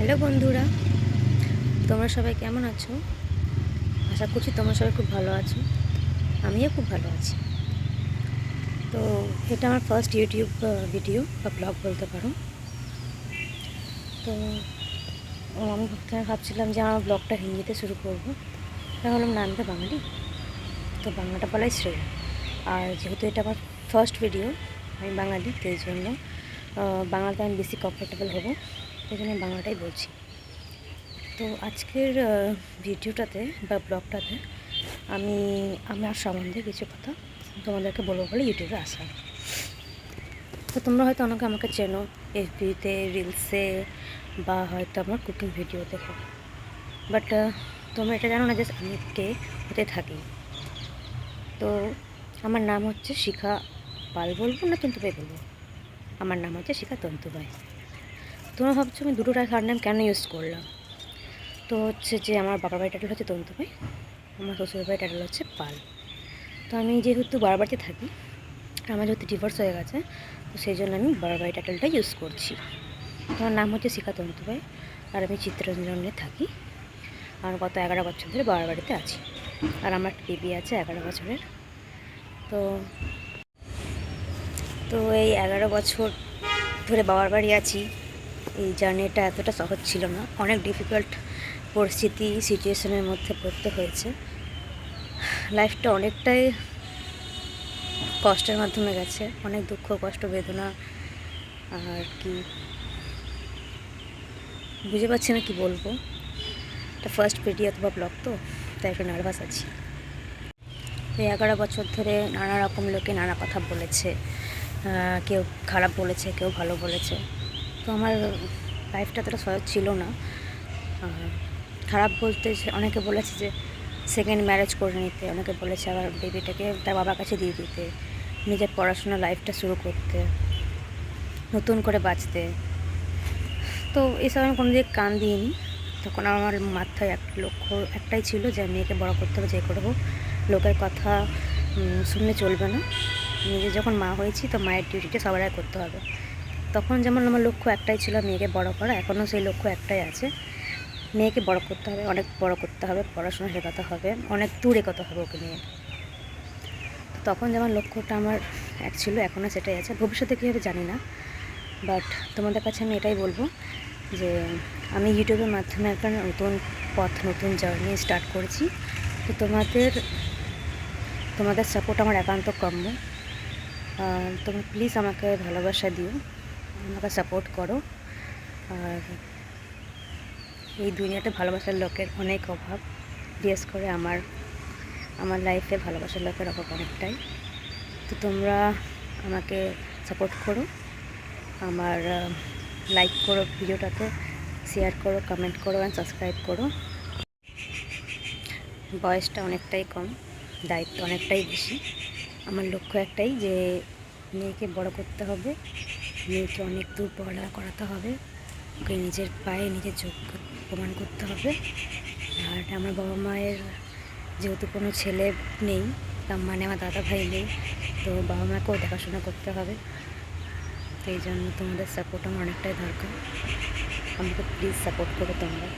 Hello বন্ধুরা, তোমরা সবাই কেমন আছো? আশা করছি তোমরা সবাই খুব ভালো আছো। আমিও খুব ভালো আছি। তো এটা আমার ফার্স্ট ইউটিউব ভিডিও বা ব্লগ বলতে পারো। তো আমি ভাবছিলাম যে আমার ব্লগটা হিন্দিতে শুরু করবো। ভাবলাম না, আমি তো বাঙালি, তো বাংলাটা বলাই শ্রেয়। আর যেহেতু এটা আমার ফার্স্ট ভিডিও, আমি বাঙালি, তো এই জন্য বাংলাতে আমি বেশি কমফোর্টেবল হবো, এই জন্য আমি বাংলাটাই বলছি। তো আজকের ভিডিওটাতে বা ব্লগটাতে আমি আমার সম্বন্ধে কিছু কথা তোমাদেরকে বলবো বলে ইউটিউবে আসা। তো তোমরা হয়তো অনেকে আমাকে চেনো এফবিতে, রিলসে, বা হয়তো আমার কুকিং ভিডিও দেখো, বাট তোমরা এটা জানো না যে আমি কে, হতে থাকি। তো আমার নাম হচ্ছে শিখা পাল, বলবো না তন্তুবাই বলবো? আমার নাম হচ্ছে শিখা তন্তুবাই। তোমরা ভাবছো আমি দুটো সারনেম কেন ইউজ করলাম? তো হচ্ছে যে আমার বাবার বাড়ির টাইটেল হচ্ছে তন্তুবাই, আমার শ্বশুর বাড়ির টাইটেল হচ্ছে পাল। তো আমি যেহেতু বাবার বাড়িতে থাকি, আমার যেহেতু ডিভোর্স হয়ে গেছে, তো সেই জন্য আমি বাবার বাড়ির টাইটেলটা ইউজ করছি। আমার নাম হচ্ছে শিখা তন্তুবাই, আর আমি চিত্তরঞ্জনে থাকি। আর গত 11 বছর ধরে বাবার বাড়িতে আছি, আর আমার বেবি আছে 11 বছরের। তো তো এই 11 বছর ধরে বাবার বাড়ি আছি। এই জার্নিটা এতটা সহজ ছিল না, অনেক ডিফিকাল্ট পরিস্থিতি, সিচুয়েশনের মধ্যে পড়তে হয়েছে। লাইফটা অনেকটাই কষ্টের মাধ্যমে গেছে, অনেক দুঃখ, কষ্ট, বেদনা, আর কি বুঝে পাচ্ছি না কি বলবো। এটা ফার্স্ট ভিডিও অথবা ব্লগ, তো তাই একটু নার্ভাস আছি। এই 11 বছর ধরে নানা রকম লোকে নানা কথা বলেছে, কেউ খারাপ বলেছে, কেউ ভালো বলেছে। তো আমার লাইফটা এতটা সহজ ছিল না। খারাপ বলতে অনেকে বলেছে যে সেকেন্ড ম্যারেজ করে নিতে, অনেকে বলেছে আবার বেবিটাকে তার বাবার কাছে দিয়ে দিতে, নিজের পড়াশোনা লাইফটা শুরু করতে, নতুন করে বাঁচতে। তো এসব আমি কোনো দিকে কান দিইনি। তখন আমার মাথায় লক্ষ্য একটাই ছিল যে মেয়েকে বড় করতে হবে, যে করে হোক। লোকের কথা শুনলে চলবে না। নিজে যখন মা হয়েছি, তো মায়ের ডিউটিটা সবার আগে করতে হবে। তখন যেমন আমার লক্ষ্য একটাই ছিল মেয়েকে বড় করা, এখনও সেই লক্ষ্য একটাই আছে। মেয়েকে বড় করতে হবে, অনেক বড় করতে হবে, পড়াশোনা শেখাতে হবে, অনেক দূর এগোতে হবে ওকে নিয়ে। তখন যেমন লক্ষ্যটা আমার এক ছিল, এখনও সেটাই আছে। ভবিষ্যতে কী হবে জানি না, বাট তোমাদের কাছে আমি এটাই বলবো যে আমি ইউটিউবের মাধ্যমে একটা নতুন পথ, নতুন জার্নি স্টার্ট করেছি। তো তোমাদের সাপোর্ট আমার একান্ত কাম্য। তোমরা প্লিজ আমাকে ভালোবাসা দিও, আমাকে সাপোর্ট করো। আর এই দুনিয়াতে ভালোবাসার লোকের অনেক অভাব, বিশেষ করে আমার লাইফে ভালোবাসার লোকের অভাব অনেকটাই। তো তোমরা আমাকে সাপোর্ট করো, আমার লাইক করো ভিডিওটাকে, শেয়ার করো, কমেন্ট করো, অ্যান্ড সাবস্ক্রাইব করো। বয়সটা অনেকটাই কম, দায়িত্ব অনেকটাই বেশি। আমার লক্ষ্য একটাই যে মেয়েকে বড় করতে হবে, মেয়েকে অনেক দূর পড়ালেখা করাতে হবে, ওকে নিজের পায়ে নিজের যোগ্য প্রমাণ করতে হবে। আর আমার বাবা মায়ের যেহেতু কোনো ছেলে নেই, তার মানে আমার দাদা ভাই নেই, তো বাবা মাকেও দেখাশোনা করতে হবে। তো এই জন্য তোমাদের সাপোর্ট আমার অনেকটাই দরকার। আমাকে প্লিজ সাপোর্ট করো তোমরা।